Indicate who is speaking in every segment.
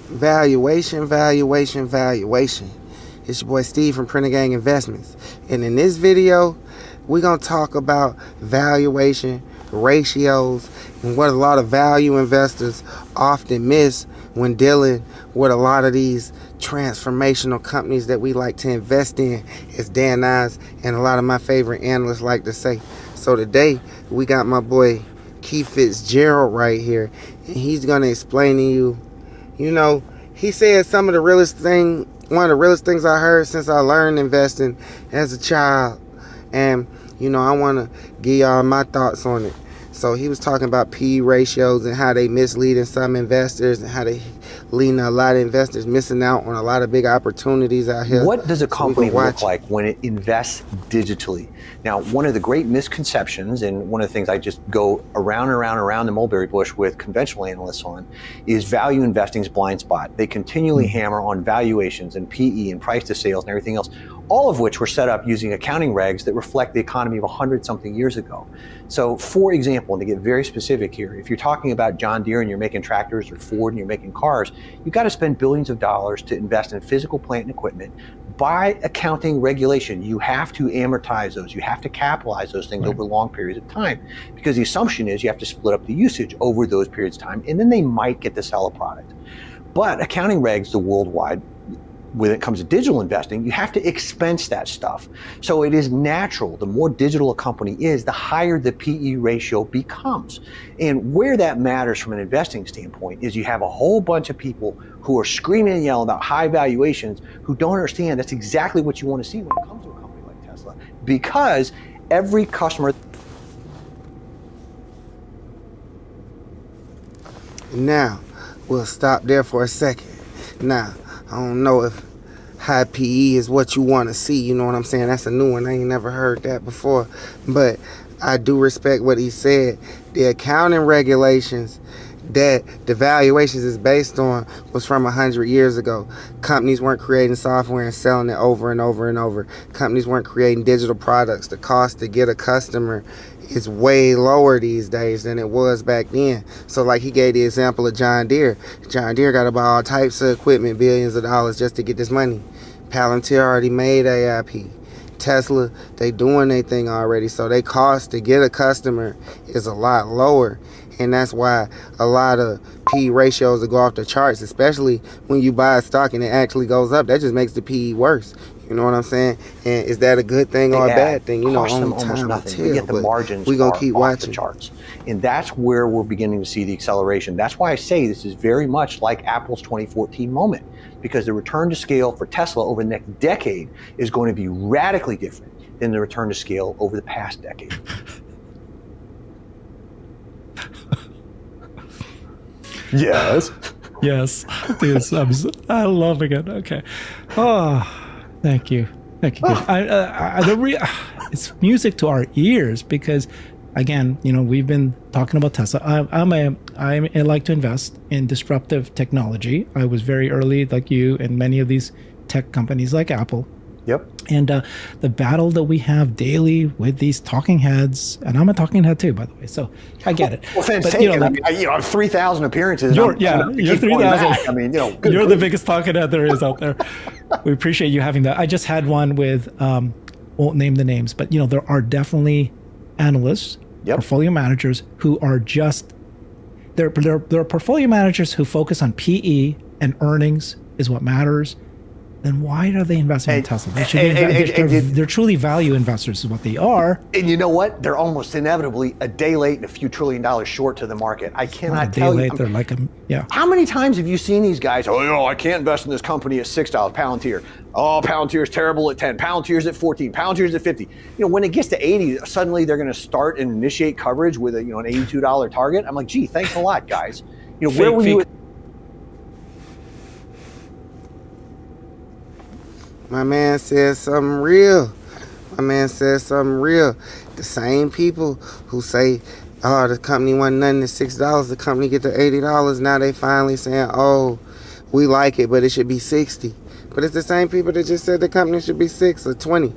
Speaker 1: Valuation, valuation, valuation. It's your boy Steve from Printer Gang Investments. And in this video, we're going to talk about valuation, ratios, and what a lot of value investors often miss when dealing with a lot of these transformational companies that we like to invest in, as Dan Ives and a lot of my favorite analysts like to say. So today, we got my boy Kieth Fitz Gerald right here, and he's going to explain to you, he said some of the realest thing, one of the realest things I heard since I learned investing as a child. And, I want to give y'all my thoughts on it. So he was talking about PE ratios and how they misleading some investors and how they leading a lot of investors missing out on a lot of big opportunities out here.
Speaker 2: What does a company look like when it invests digitally? Now, one of the great misconceptions, and one of the things I just go around and around the mulberry bush with conventional analysts on, is value investing's blind spot. They continually hammer on valuations and PE and price to sales and everything else, all of which were set up using accounting regs that reflect the economy of 100-something years ago. So, for example, and to get very specific here, if you're talking about John Deere and you're making tractors, or Ford and you're making cars, you've got to spend billions of dollars to invest in physical plant and equipment. By accounting regulation, you have to amortize those. You have to capitalize those things over long periods of time, because the assumption is you have to split up the usage over those periods of time, and then they might get to sell a product. But accounting regs, the worldwide, when it comes to digital investing, you have to expense that stuff. So it is natural, the more digital a company is, the higher the PE ratio becomes. And where that matters from an investing standpoint is you have a whole bunch of people who are screaming and yelling about high valuations who don't understand that's exactly what you want to see when it comes to a company like Tesla. Because every customer...
Speaker 1: Now, we'll stop there for a second. Now, I don't know if high PE is what you want to see, you know what I'm saying? That's a new one. I ain't never heard that before. But I do respect what he said. The accounting regulations that the valuations is based on was from 100 years ago. Companies weren't creating software and selling it over and over and over. Companies weren't creating digital products. The cost to get a customer is way lower these days than it was back then. So like he gave the example of John Deere. John Deere got to buy all types of equipment, billions of dollars just to get this money. Palantir already made AIP. Tesla, they doing their thing already. So they cost to get a customer is a lot lower. And that's why a lot of PE ratios will go off the charts, especially when you buy a stock and it actually goes up. That just makes the PE worse. You know what I'm saying? And is that a good thing or a bad thing?
Speaker 2: Cost them almost nothing. Yet the margins
Speaker 1: we're gonna keep watching
Speaker 2: the charts. And that's where we're beginning to see the acceleration. That's why I say this is very much like Apple's 2014 moment, because the return to scale for Tesla over the next decade is going to be radically different than the return to scale over the past decade. Yes.
Speaker 3: Yes. I'm loving it. Okay. Oh. Thank you. Thank you. It's music to our ears because, again, we've been talking about Tesla. I like to invest in disruptive technology. I was very early, like you, in many of these tech companies like Apple.
Speaker 2: Yep.
Speaker 3: And the battle that we have daily with these talking heads, and I'm a talking head too, by the way, so I get it.
Speaker 2: Well, but, I have 3,000 appearances.
Speaker 3: You're 3,000. You're the biggest talking head there is out there. We appreciate you having that. I just had one with, won't name the names, but there are definitely analysts, portfolio managers who are just, there are portfolio managers who focus on PE and earnings is what matters. Then why are they investing in Tesla? They're truly value investors is what they are.
Speaker 2: And you know what? They're almost inevitably a day late and a few $1 trillion short to the market. I cannot tell you.
Speaker 3: They're like
Speaker 2: How many times have you seen these guys? Oh, I can't invest in this company at $6. Palantir. Oh, Palantir's terrible at 10. Palantir's at 14. Palantir's at 50. When it gets to 80, suddenly they're going to start and initiate coverage with an $82 target. I'm like, gee, thanks a lot, guys. Where were you?
Speaker 1: My man said something real. The same people who say, oh, the company wasn't nothing at $6, the company get to $80. Now they finally saying, oh, we like it, but it should be 60. But it's the same people that just said the company should be 6 or 20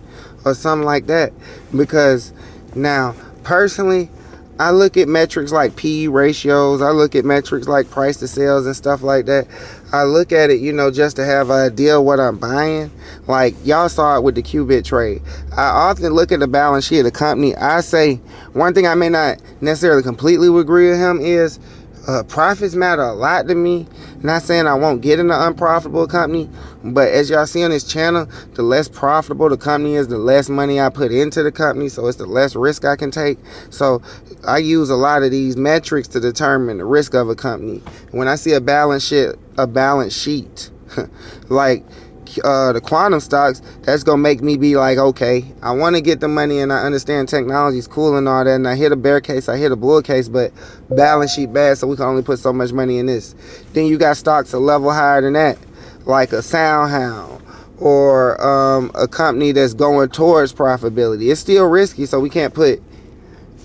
Speaker 1: or something like that. Because now, personally, I look at metrics like PE ratios. I look at metrics like price to sales and stuff like that. I look at it, just to have an idea of what I'm buying. Like y'all saw it with the Qubit trade. I often look at the balance sheet of the company. I say one thing I may not necessarily completely agree with him is profits matter a lot to me. Not saying I won't get in an unprofitable company, but as y'all see on this channel, the less profitable the company is, the less money I put into the company, so it's the less risk I can take. So I use a lot of these metrics to determine the risk of a company. When I see a balance sheet like the quantum stocks, that's gonna make me be like, okay, I want to get the money and I understand technology is cool and all that, and I hit a bear case, I hit a bull case, but balance sheet bad, so we can only put so much money in this. Then you got stocks a level higher than that, like a SoundHound or a company that's going towards profitability. It's still risky, so we can't put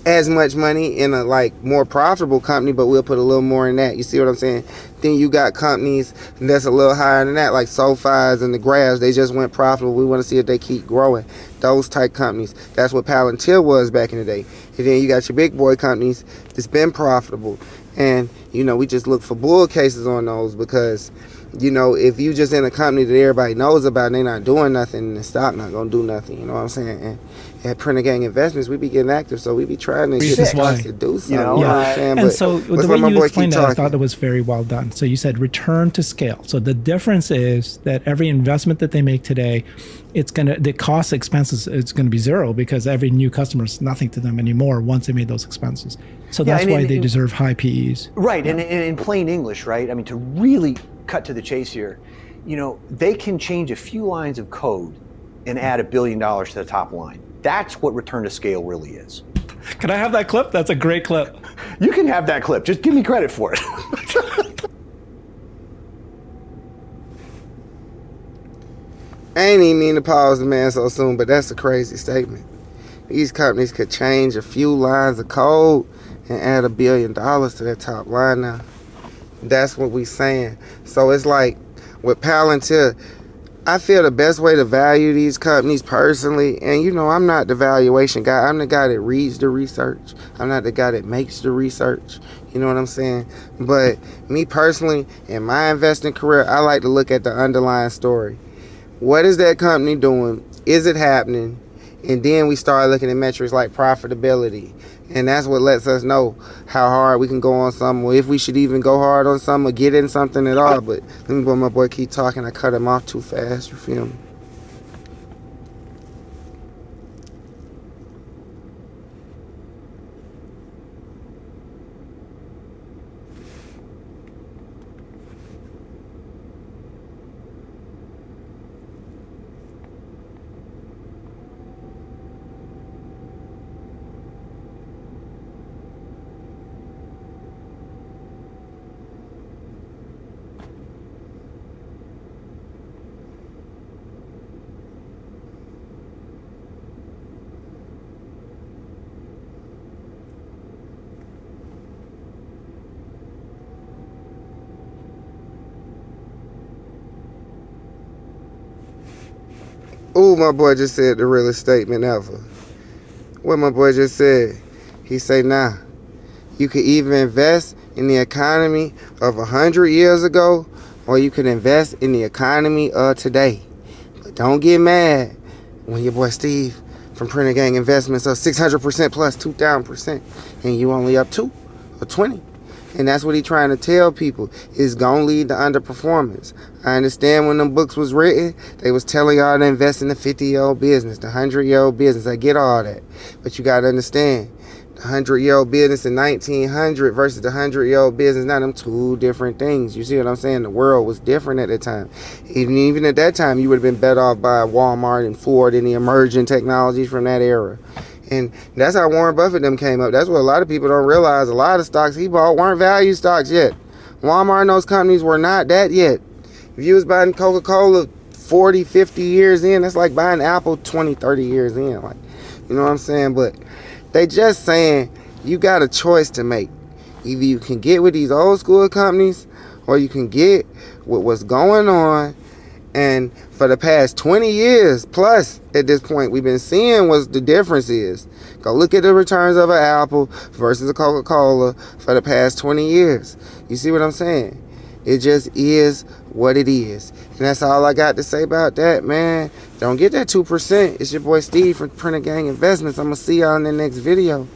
Speaker 1: as much money in a more profitable company, but we'll put a little more in that. You see what I'm saying? Then you got companies that's a little higher than that, like SoFi's and the Grabs. They just went profitable. We want to see if they keep growing. Those type companies. That's what Palantir was back in the day. And then you got your big boy companies that's been profitable. And, we just look for bull cases on those because, if you just in a company that everybody knows about and they not doing nothing, the stock not going to do nothing. You know what I'm saying? And at Printer Gang Investments, we be getting active, so we be trying to get the stocks to do something. You know what I'm saying?
Speaker 3: And so the way you explained that, I thought that was very well done. So you said return to scale. So the difference is that every investment that they make today, the cost expenses, it's going to be zero because every new customer is nothing to them anymore once they made those expenses. So that's why they deserve high PEs.
Speaker 2: Right, and in plain English, right? I mean, to really cut to the chase here, they can change a few lines of code and add $1 billion to the top line. That's what return to scale really is.
Speaker 3: Can I have that clip? That's a great clip.
Speaker 2: You can have that clip. Just give me credit for it.
Speaker 1: I ain't even mean to pause the man so soon, but that's a crazy statement. These companies could change a few lines of code and add $1 billion to their top line now. That's what we saying. So it's like with Palantir, I feel the best way to value these companies personally, and I'm not the valuation guy. I'm the guy that reads the research. I'm not the guy that makes the research. You know what I'm saying? But me personally, in my investing career, I like to look at the underlying story. What is that company doing? Is it happening? And then we start looking at metrics like profitability. And that's what lets us know how hard we can go on something, or if we should even go hard on something or get in something at all. But let me let my boy keep talking. I cut him off too fast, you feel me? Ooh, my boy just said the realest statement ever. What my boy just said. He say, nah, you could either invest in the economy of 100 years ago, or you could invest in the economy of today. But don't get mad when your boy Steve from Printer Gang Investments up 600% plus 2,000%, and you only up 2 or 20. And that's what he trying to tell people, is gonna lead to underperformance. I understand when them books was written, they was telling y'all to invest in the 50-year-old business, the 100-year-old business. I get all that. But you gotta understand, the 100-year-old business in 1900 versus the 100-year-old business, now them two different things. You see what I'm saying? The world was different at the time. Even at that time, you would have been better off by Walmart and Ford and the emerging technologies from that era. And that's how Warren Buffett them came up. That's what a lot of people don't realize. A lot of stocks he bought weren't value stocks yet. Walmart and those companies were not that yet. If you was buying Coca-Cola 40, 50 years in, that's like buying Apple 20, 30 years in. Like, you know what I'm saying? But they just saying you got a choice to make. Either you can get with these old school companies, or you can get with what's going on. And for the past 20 years plus, at this point, we've been seeing what the difference is. Go look at the returns of an Apple versus a Coca-Cola for the past 20 years. You see what I'm saying? It just is what it is. And that's all I got to say about that, man. Don't get that 2%. It's your boy Steve from Printer Gang Investments. I'm going to see y'all in the next video.